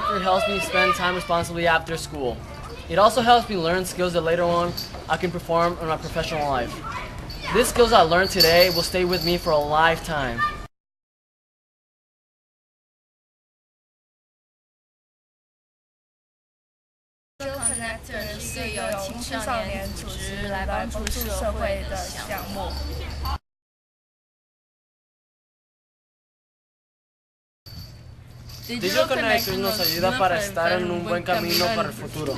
Connector helps me spend time responsibly after school. It also helps me learn skills that later on I can perform in my professional life. These skills I learned today will stay with me for a lifetime. Connector 是一个由青少年组织来帮助社会的项目。Digital Connectors nos ayuda para estar en un buen camino para el futuro.